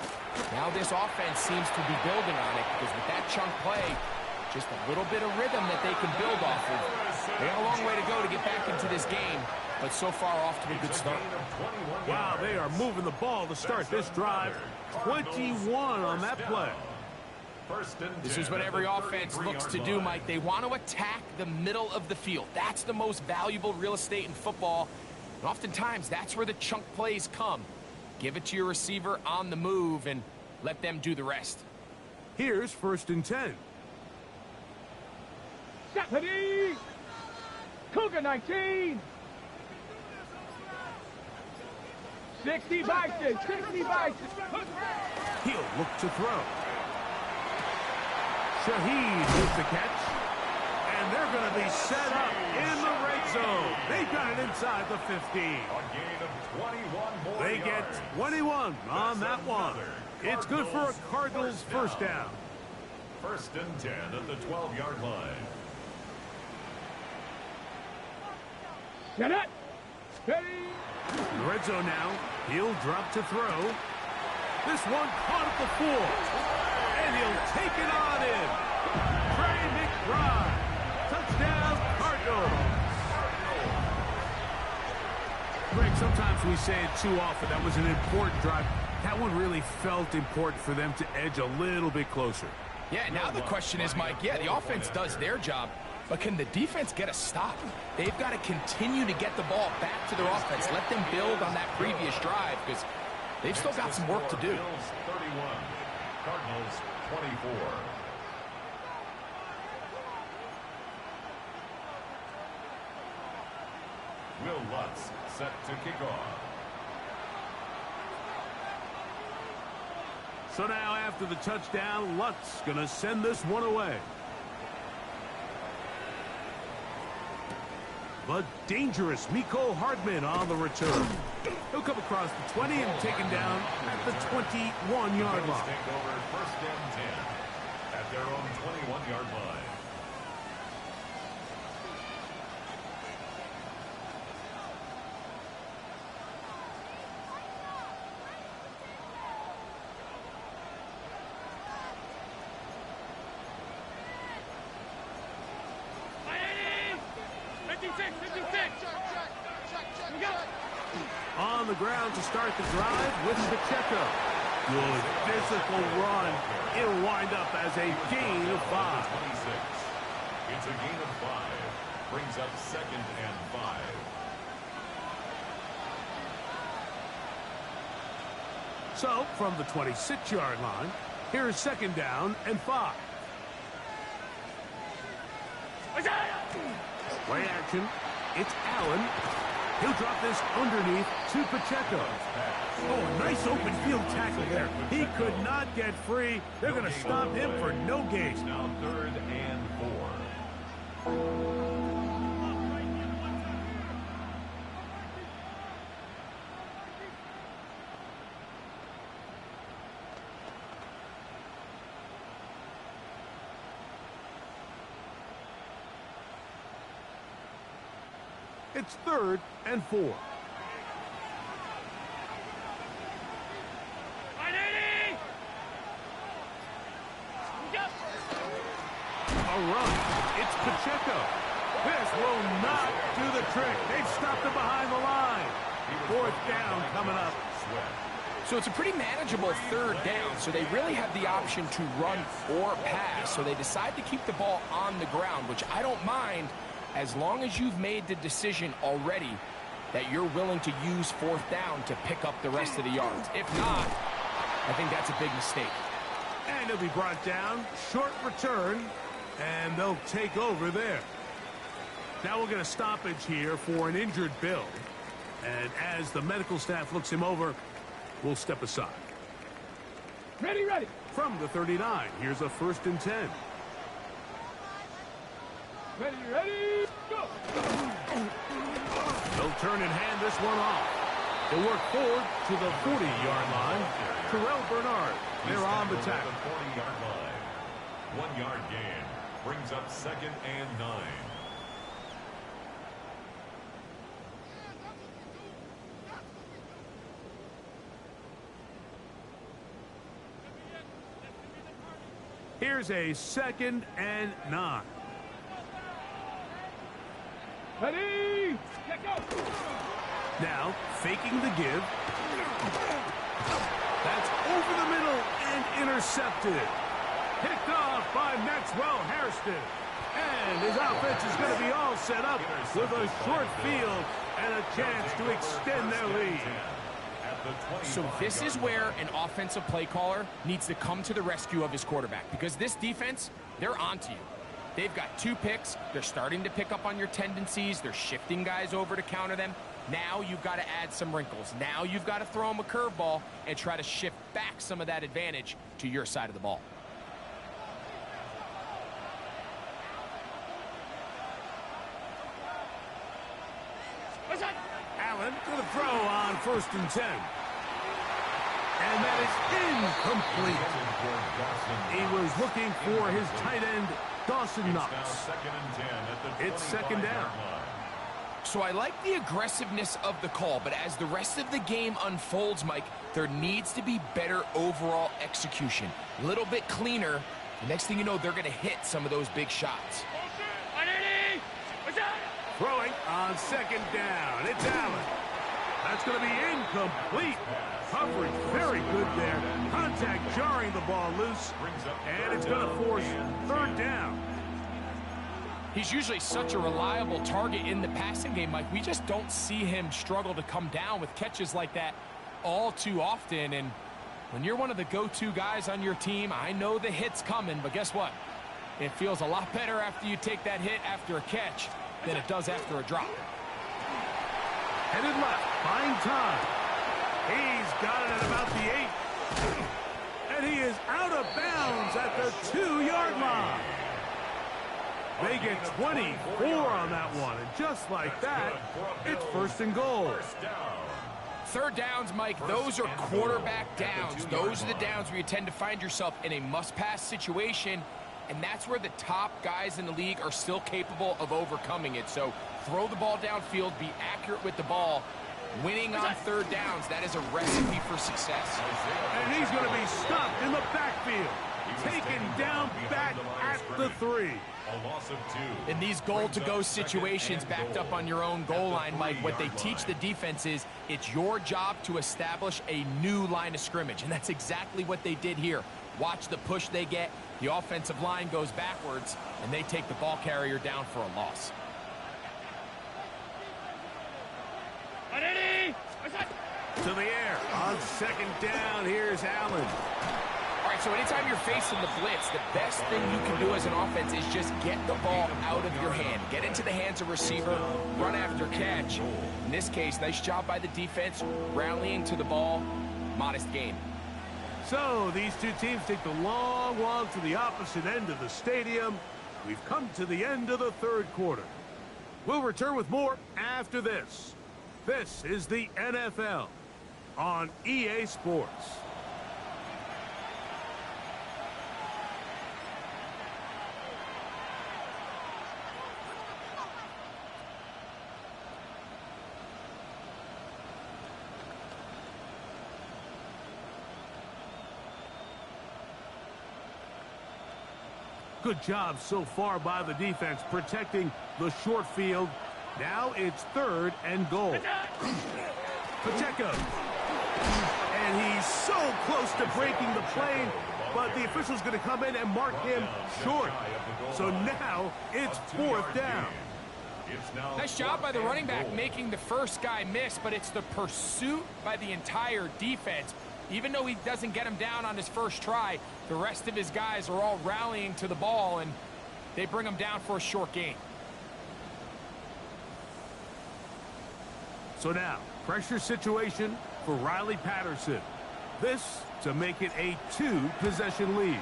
Now this offense seems to be building on it because with that chunk play, just a little bit of rhythm that they can build off of. They got a long way to go to get back into this game, but so far off to a good start. Wow, they are moving the ball to start this drive. 21 on that play. This is what every offense looks to do, Mike. They want to attack the middle of the field. That's the most valuable real estate in football. And oftentimes, that's where the chunk plays come. Give it to your receiver on the move and let them do the rest. Here's 1st and 10. Stephanie! Cougar 19! 60 Bison! 60 Bison! He'll look to throw. Shaheed with the catch. And they're going to be set up in the red zone. They've got it inside the 15. A gain of 21 more They get 21 on that one. It's good for a Cardinals first down. 1st and 10 at the 12-yard line. Get it! Ready! The red zone now. He'll drop to throw. This one caught at the 4. And he'll take it on in. Trey McBride. Touchdown, Cardinals. Greg, sometimes we say it too often. That was an important drive. That one really felt important for them to edge a little bit closer. Yeah, now the question is, Mike, yeah, the offense does their job, but can the defense get a stop? They've got to continue to get the ball back to their offense. Let them build on that previous drive because they've still got some work to do. Bills 31, Cardinals 24. Will Lutz set to kick off. So now after the touchdown, Lutz going to send this one away. But dangerous Miko Hardman on the return. He'll come across the 20 and taken down at the 21-yard line. Take over 1st and 10 at their own 21-yard line. On the ground to start the drive with Pacheco. Good physical run. It'll wind up as a gain of 5. 26. It's a gain of 5. Brings up 2nd and 5. So from the 26-yard line, here's 2nd down and 5. Play action. It's Allen. He'll drop this underneath to Pacheco. Oh, nice open field tackle there. He could not get free. They're going to stop him for no gain. Now 3rd and 4. It's 3rd and 4. run. It's Pacheco. This will not do the trick. They've stopped him behind the line. Fourth down coming up. So it's a pretty manageable third down, so they really have the option to run or pass. So they decide to keep the ball on the ground, which I don't mind as long as you've made the decision already that you're willing to use fourth down to pick up the rest of the yards. If not, I think that's a big mistake. And he'll be brought down. Short return, and they'll take over there. Now we'll get a stoppage here for an injured Bill. And as the medical staff looks him over, we'll step aside. Ready, ready. From the 39, here's a 1st and 10. Ready, ready, go. They'll turn and hand this one off. They'll work forward to the 40-yard line. Terrell Bernard, they're on the tackle. 40-yard line. 1 yard gain. Brings up 2nd and 9. Here's a 2nd and 9. Ready, get go. Now, faking the give. That's over the middle and intercepted. Picked off by Maxwell Hairston. And his offense is going to be all set up with a short field and a chance to extend their lead. So this is where an offensive play caller needs to come to the rescue of his quarterback, because this defense, they're onto you. They've got 2 picks. They're starting to pick up on your tendencies. They're shifting guys over to counter them. Now you've got to add some wrinkles. Now you've got to throw them a curveball and try to shift back some of that advantage to your side of the ball. Allen to the throw on 1st and 10. And that is incomplete. He was looking for his tight end, Dawson Knox. It's 2nd down. So I like the aggressiveness of the call, but as the rest of the game unfolds, Mike, there needs to be better overall execution. A little bit cleaner. The next thing you know, they're going to hit some of those big shots. Throwing on 2nd down. It's Allen. That's going to be incomplete. Coverage very good there. Contact jarring the ball loose. And it's going to force 3rd down. He's usually such a reliable target in the passing game, Mike. We just don't see him struggle to come down with catches like that all too often. And when you're one of the go-to guys on your team, I know the hit's coming, but guess what? It feels a lot better after you take that hit after a catch than it does after a drop. Headed left, buying time. He's got it at about the 8. And he is out of bounds at the 2-yard line. They get 24 on that one, and just like that, it's 1st and goal. 3rd downs, Mike, those are quarterback downs. Those are the downs where you tend to find yourself in a must-pass situation, and that's where the top guys in the league are still capable of overcoming it. So throw the ball downfield, be accurate with the ball. Winning on 3rd downs, that is a recipe for success. And he's going to be stopped in the backfield. Taken down back at the 3. A loss of 2. In these goal-to-go situations backed up on your own goal line, Mike, what they teach the defense is it's your job to establish a new line of scrimmage, and that's exactly what they did here. Watch the push they get. The offensive line goes backwards, and they take the ball carrier down for a loss. To the air. On 2nd down, here's Allen. All right, so anytime you're facing the blitz, the best thing you can do as an offense is just get the ball out of your hand. Get into the hands of receiver, run after catch. In this case, nice job by the defense, rallying to the ball, modest gain. So these two teams take the long walk to the opposite end of the stadium. We've come to the end of the 3rd quarter. We'll return with more after this. This is the NFL on EA Sports. Good job so far by the defense protecting the short field. Now it's 3rd and goal. Pacheco. And he's so close to breaking the plane, but the official's going to come in and mark him short. So now it's 4th down. Nice job by the running back making the first guy miss, but it's the pursuit by the entire defense. Even though he doesn't get him down on his first try, the rest of his guys are all rallying to the ball, and they bring him down for a short gain. So now, pressure situation for Riley Patterson. This to make it a 2-possession lead.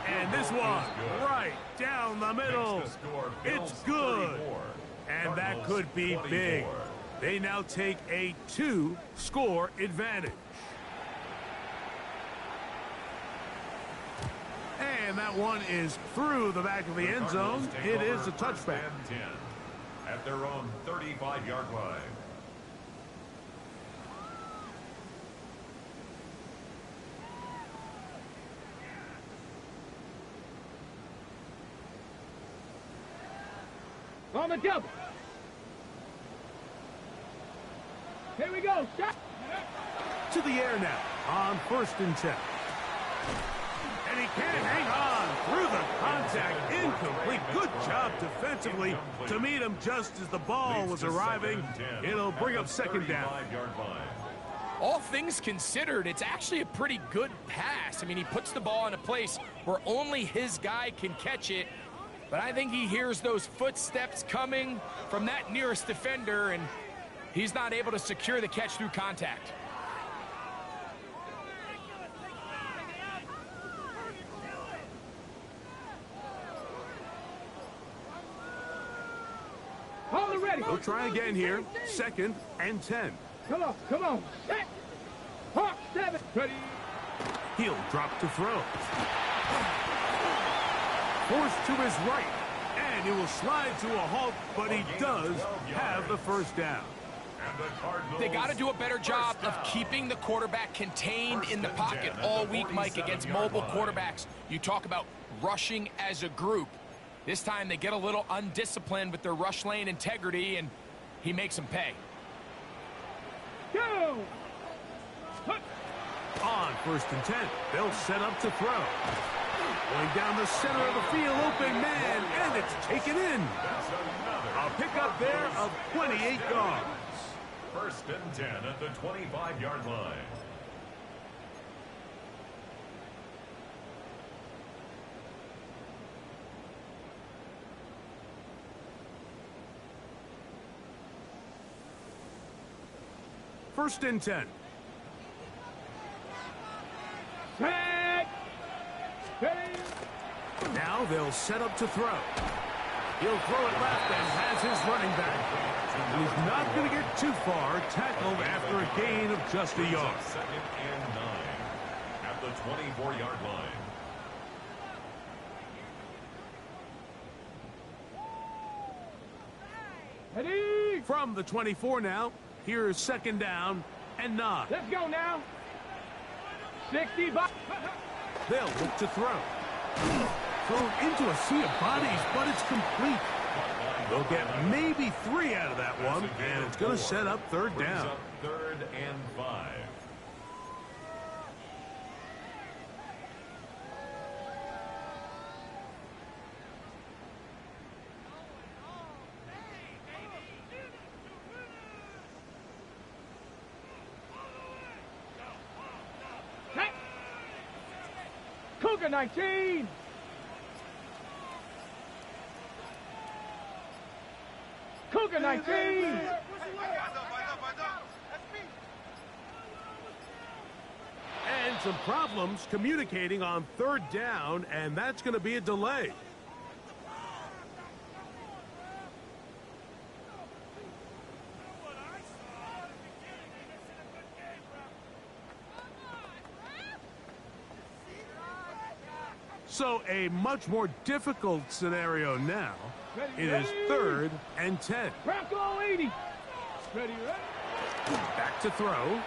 And this one, right down the middle. It's good. And that could be big. They now take a 2-score advantage. And that one is through the back of the end zone. It is a touchback. At their own 35-yard line. On the double. Here we go. Shot. To the air now on 1st and 10. And he can't hang on through the contact. Incomplete. Good job defensively to meet him just as the ball was arriving. It'll bring up 2nd down. All things considered, it's actually a pretty good pass. I mean, he puts the ball in a place where only his guy can catch it. But I think he hears those footsteps coming from that nearest defender, and he's not able to secure the catch through contact. Hold it ready. We'll try again here. 2nd and 10. Come on, come on. Set. Hawk 7. Ready. He'll drop to throw. Forced to his right, and he will slide to a halt, but he does have the 1st down. They got to do a better job of keeping the quarterback contained in the pocket all week, Mike, against mobile quarterbacks. You talk about rushing as a group. This time they get a little undisciplined with their rush lane integrity, and he makes them pay. Go! On 1st and 10, they'll set up to throw. Going down the center of the field, open man, and it's taken in. A pickup there of 28 yards. 1st and 10 at the 25-yard line. First and 10. Set. Ready. Now they'll set up to throw. He'll throw it left and has his running back. He's not going to get too far. Tackled after a gain of just a yard. 2nd and 9 at the 24-yard line. Ready. From the 24 now, here's 2nd down and 9. Let's go now. 65. They'll look to throw. Thrown into a sea of bodies, but it's complete. They'll get maybe 3 out of that one, and it's going to set up 3rd down. 3rd and 5. Cougar 19. Cougar 19. And some problems communicating on 3rd down, and that's going to be a delay. So a much more difficult scenario now. It is 3rd and 10. Bronco 80. Ready, ready. Back to throw.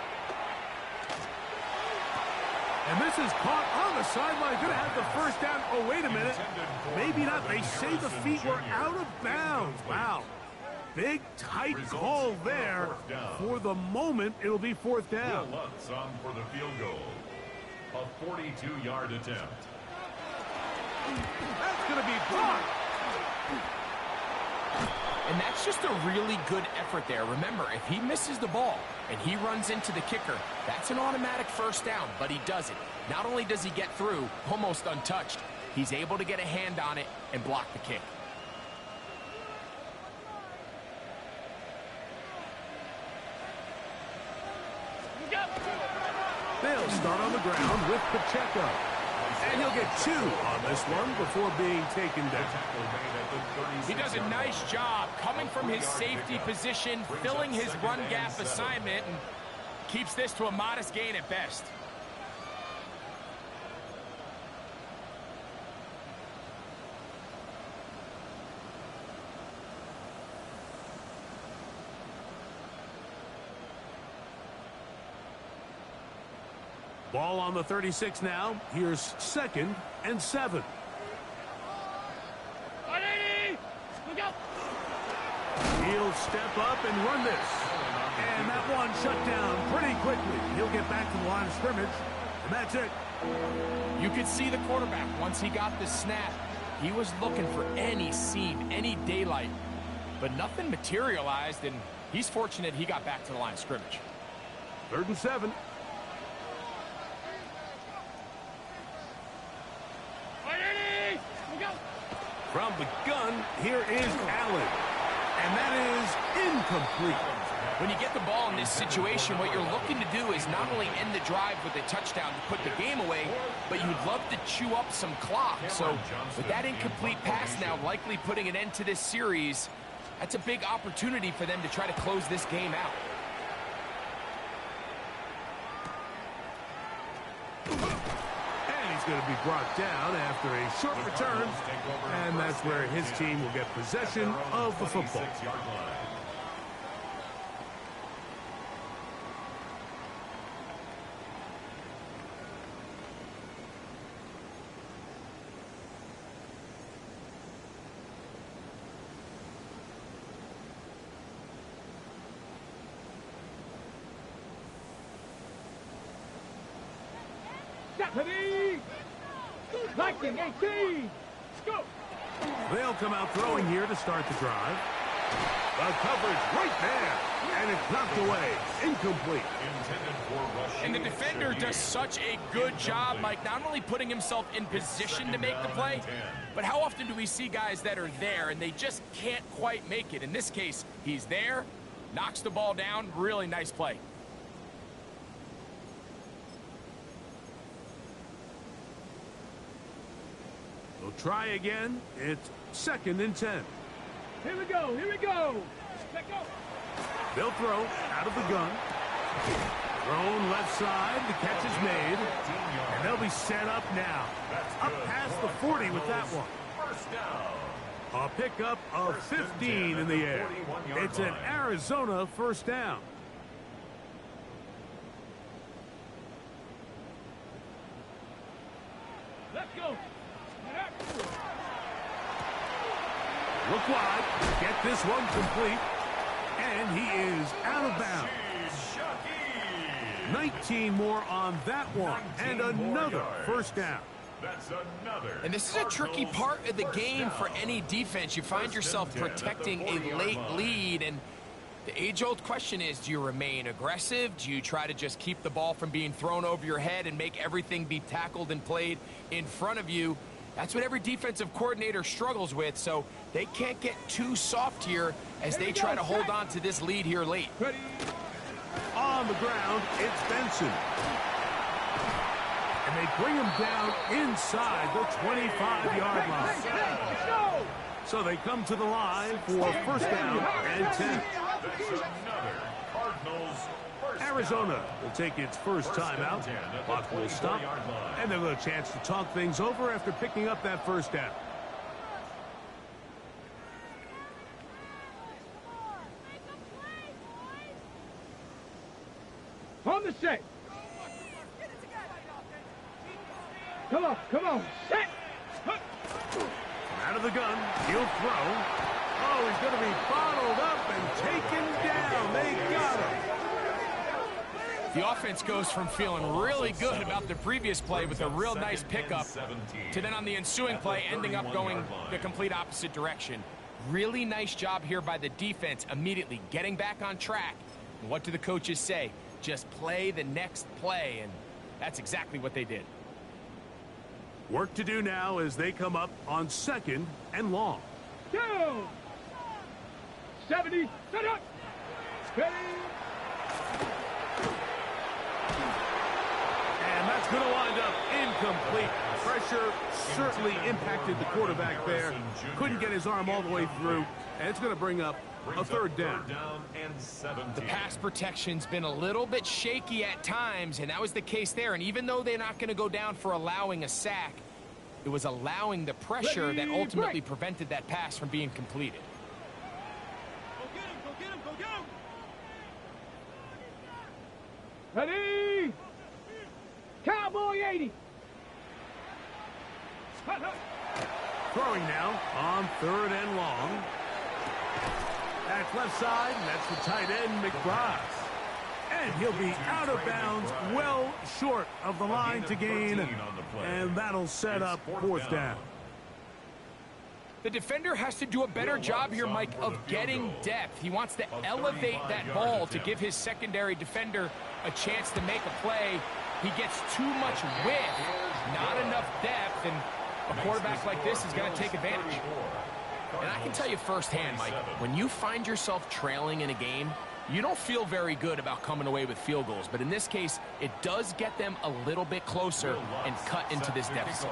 And this is caught on the sideline. Going to have the first down. Oh, wait a minute. Maybe not. They say the feet were out of bounds. Wow. Big, tight call there. For the moment, it'll be fourth down. Will Lutz on for the field goal. A 42-yard attempt. That's going to be blocked. And that's just a really good effort there. Remember, if he misses the ball and he runs into the kicker, that's an automatic first down, but he doesn't. Not only does he get through, almost untouched, he's able to get a hand on it and block the kick. They'll start on the ground with Pacheco. And he'll get 2 on this one before being taken down. He does a nice job coming from his safety position, filling his run gap assignment, and keeps this to a modest gain at best. Ball on the 36 now. Here's 2nd and 7. He'll step up and run this. And that one shut down pretty quickly. He'll get back to the line of scrimmage. And that's it. You could see the quarterback once he got the snap. He was looking for any seam, any daylight. But nothing materialized, and he's fortunate he got back to the line of scrimmage. 3rd and 7. From the gun, here is Allen. And that is incomplete. When you get the ball in this situation, what you're looking to do is not only end the drive with a touchdown to put the game away, but you'd love to chew up some clock. So with that incomplete pass now likely putting an end to this series, that's a big opportunity for them to try to close this game out. Going to be brought down after a short return, and that's where his team will get possession of the football. Deputy! Lightning 18! Go! They'll come out throwing here to start the drive. The coverage right there, and it's knocked away. Incomplete. And the defender does such a good job, Mike, not only putting himself in position to make the play, but how often do we see guys that are there and they just can't quite make it? In this case, he's there, knocks the ball down. Really nice play. They'll try again. It's 2nd and 10. Here we go, here we go! Let go! They'll throw out of the gun. Thrown left side, the catch is made. And they'll be set up now. Up past the 40 with that one. A pickup of 15 in the air. It's an Arizona first down. Let's go! Look wide, get this one complete, and he is out of bounds. 19 more on that one, and another first down. That's another. And this is a tricky part of the game for any defense. You find yourself protecting a late lead, and the age-old question is, do you remain aggressive? Do you try to just keep the ball from being thrown over your head and make everything be tackled and played in front of you? That's what every defensive coordinator struggles with, so they can't get too soft here as they try to hold on to this lead here late. On the ground, it's Benson. And they bring him down inside the 25-yard line. So they come to the line for first down and 10. Arizona will take its first timeout. Clock will stop, and they'll get a chance to talk things over after picking up that first down. On the set! Come on. Set. Out of the gun, he'll throw. Oh, he's going to be bottled up and taken down. They got him. The offense goes from feeling really good about the previous play with a real nice pickup to then on the ensuing play ending up going the complete opposite direction. Really nice job here by the defense, immediately getting back on track. And what do the coaches say? Just play the next play, and that's exactly what they did. Work to do now as they come up on 2nd and long. Down. 70. Set up. Steady. And that's going to wind up incomplete. Pressure certainly impacted the quarterback there. Couldn't get his arm all the way through, and it's going to bring up a 3rd down. The pass protection's been a little bit shaky at times, and that was the case there. And even though they're not going to go down for allowing a sack, it was allowing the pressure that ultimately prevented that pass from being completed. Go get him. Ready. Cowboy 80. Throwing now on 3rd and long. That's left side, and that's the tight end, McBride. And he'll be out of bounds, well short of the line to gain, and that'll set up 4th down. The defender has to do a better job here, Mike, of getting depth. He wants to elevate that ball to give his secondary defender a chance to make a play. He gets too much width, not enough depth, and a quarterback like this is going to take advantage. And I can tell you firsthand, Mike, when you find yourself trailing in a game, you don't feel very good about coming away with field goals. But in this case, it does get them a little bit closer and cut into this deficit.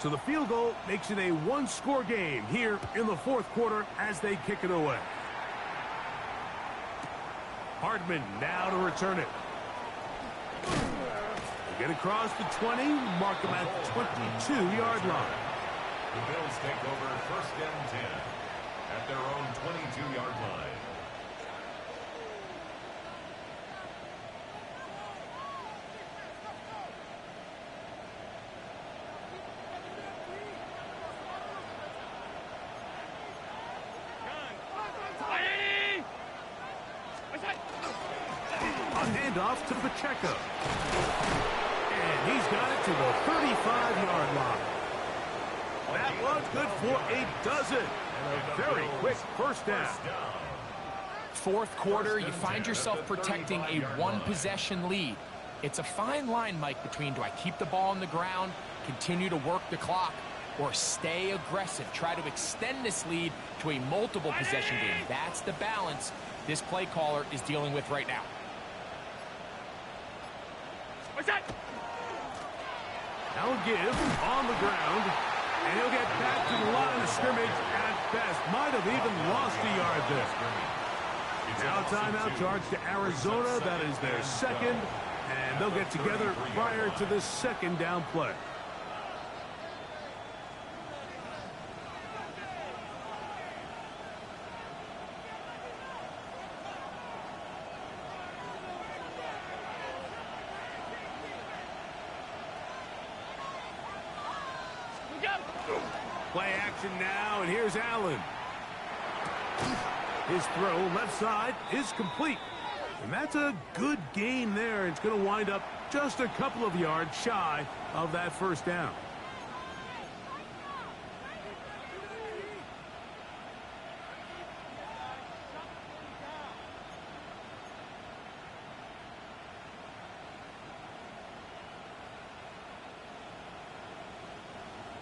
So the field goal makes it a 1-score game here in the 4th quarter as they kick it away. Hardman now to return it. Get across the 20, mark him at the 22-yard line. The Bills take over 1st and 10 at their own 22-yard line. A handoff to Pacheco. And he's got it to the 35-yard line. That was good for a dozen. And a very quick 1st down. 4th quarter, you find yourself protecting a 1-possession lead. It's a fine line, Mike, between do I keep the ball on the ground, continue to work the clock, or stay aggressive, try to extend this lead to a multiple-possession game. That's the balance this play caller is dealing with right now. What's that? Now give on the ground, and he'll get back to the line of scrimmage at best. Might have even lost a yard there. Now a timeout charge to Arizona. That is their 2nd, and they'll get together prior to this 2nd down play. Play action now, and here's Allen. His throw left side is complete. And that's a good gain there. It's going to wind up just a couple of yards shy of that 1st down.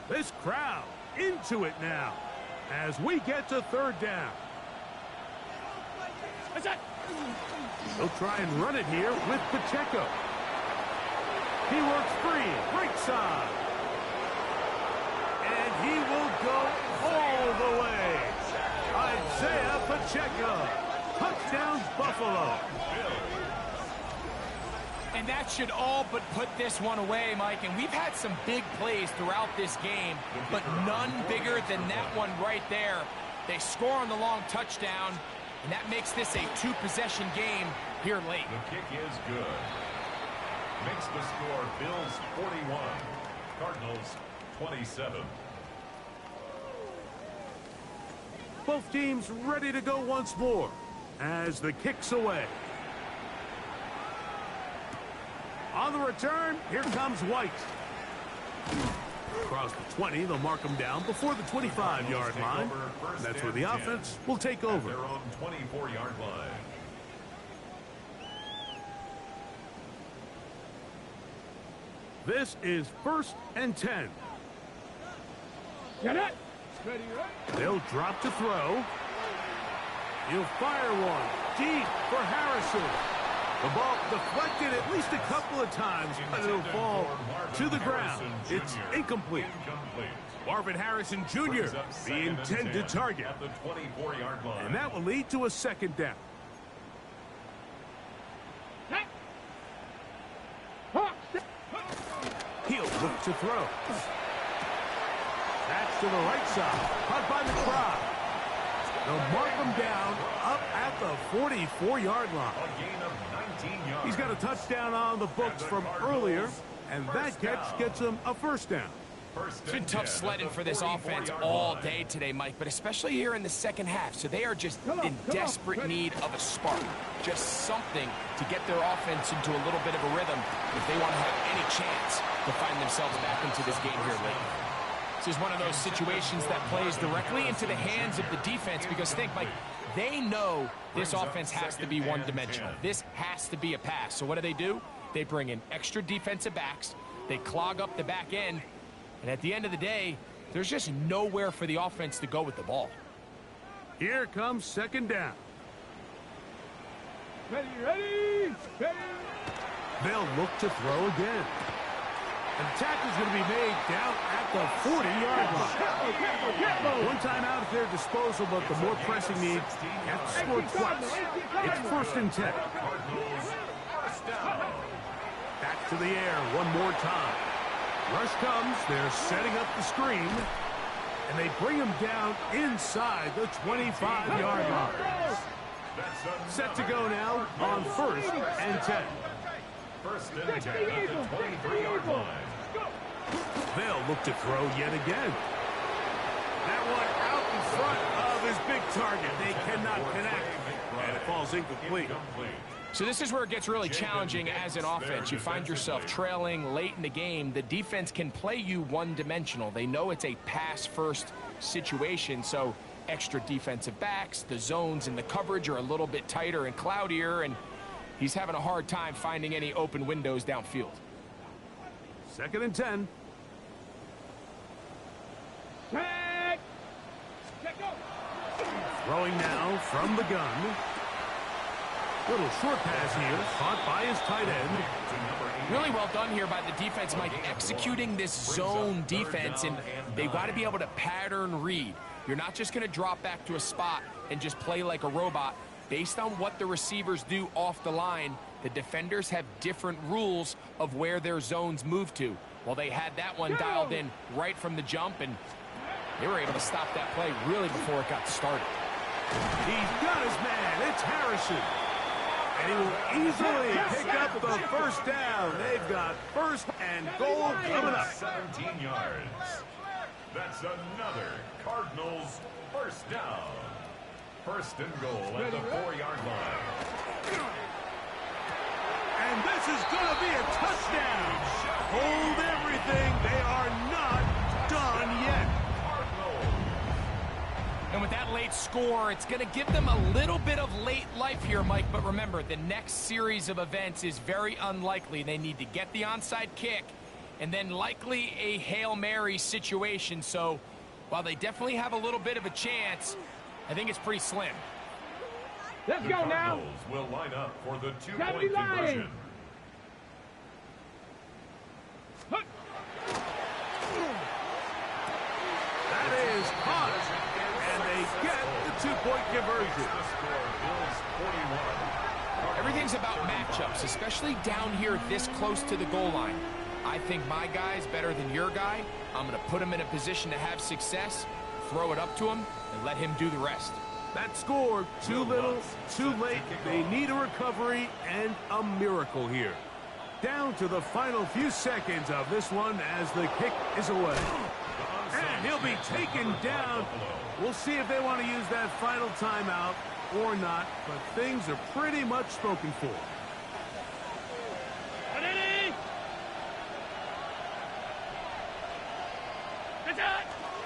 This crowd into it now as we get to 3rd down. They'll try and run it here with Pacheco. He works free, right side. And he will go all the way. Isaiah Pacheco. Touchdown, Buffalo. And that should all but put this one away, Mike. And we've had some big plays throughout this game, but none bigger than that one right there. They score on the long touchdown, and that makes this a 2-possession game here late. The kick is good. Makes the score Bills 41, Cardinals 27. Both teams ready to go once more as the kick's away. On the return, here comes White. Across the 20, they'll mark him down before the 25-yard line. That's where the offense will take over. Their own 24-yard line. This is 1st and 10. Get it. Ready, right? They'll drop to throw. He'll fire one deep for Harrison. The ball deflected at least a couple of times, but it'll fall to the ground. It's incomplete. Marvin Harrison Jr., the intended target. At the 24-yard line. And that will lead to a 2nd down. He'll look to throw. That's to the right side. Caught by the crowd. They'll mark him down up at the 44-yard line. A gain of 19 yards. He's got a touchdown on the books from earlier, and that catch gets him a 1st down. It's been tough sledding for this offense all day today, Mike, but especially here in the second half. So they are just in desperate need of a spark, just something to get their offense into a little bit of a rhythm if they want to have any chance to find themselves back into this game here late. This is one of those situations that plays directly into the hands of the defense because think, Mike, they know this offense has to be one-dimensional. This has to be a pass. So what do? They bring in extra defensive backs. They clog up the back end. And at the end of the day, there's just nowhere for the offense to go with the ball. Here comes 2nd down. Ready. They'll look to throw again. And the tackle's going to be made down at the 40-yard line. One time out at their disposal, but the more pressing need, you have to score twice. It's 1st and 10. Back to the air one more time. Rush comes, they're setting up the screen, and they bring him down inside the 25-yard line. Set to go now on 1st and 10. 1st and 10 at the 23-yard line. They'll look to throw yet again. That one out in front of his big target. They cannot connect, and it falls incomplete. So this is where it gets really challenging as an offense. You find yourself trailing late in the game. The defense can play you one-dimensional. They know it's a pass-first situation, so extra defensive backs, the zones and the coverage are a little bit tighter and cloudier, and he's having a hard time finding any open windows downfield. 2nd and 10. Throwing now from the gun. Little short pass here, caught by his tight end. Really well done here by the defense, Mike, executing this zone defense, and they've got to be able to pattern read. You're not just going to drop back to a spot and just play like a robot. Based on what the receivers do off the line, the defenders have different rules of where their zones move to. Well, they had that one dialed in right from the jump, and they were able to stop that play really before it got started. He's got his man. It's Harrison. And he will easily pick up the 1st down. They've got 1st and goal coming up. 17 yards. That's another Cardinals 1st down. 1st and goal at the 4-yard line. And this is going to be a touchdown. Hold everything. They are not done yet. And with that late score, it's going to give them a little bit of late life here, Mike. But remember, the next series of events is very unlikely. They need to get the onside kick and then likely a Hail Mary situation. So while they definitely have a little bit of a chance, I think it's pretty slim. Let's go now. Cardinals will line up for the 2-point conversion. That is caught. And they get the 2-point conversion. Everything's about matchups, especially down here this close to the goal line. I think my guy's better than your guy. I'm going to put him in a position to have success, throw it up to him, and let him do the rest. That score, too little, too late. They need a recovery and a miracle here. down to the final few seconds of this one as the kick is away. And he'll be taken down. We'll see if they want to use that final timeout or not, but things are pretty much spoken for.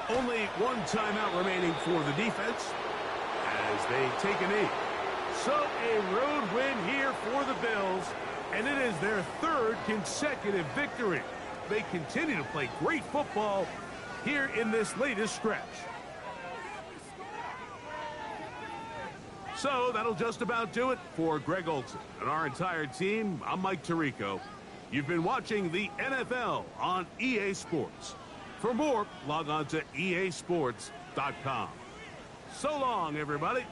Only one timeout remaining for the defense as they take a knee. So a road win here for the Bills, and it is their third consecutive victory. They continue to play great football here in this latest stretch. So that'll just about do it for Greg Olsen and our entire team. I'm Mike Tirico. You've been watching the NFL on EA Sports. For more, log on to easports.com. So long, everybody.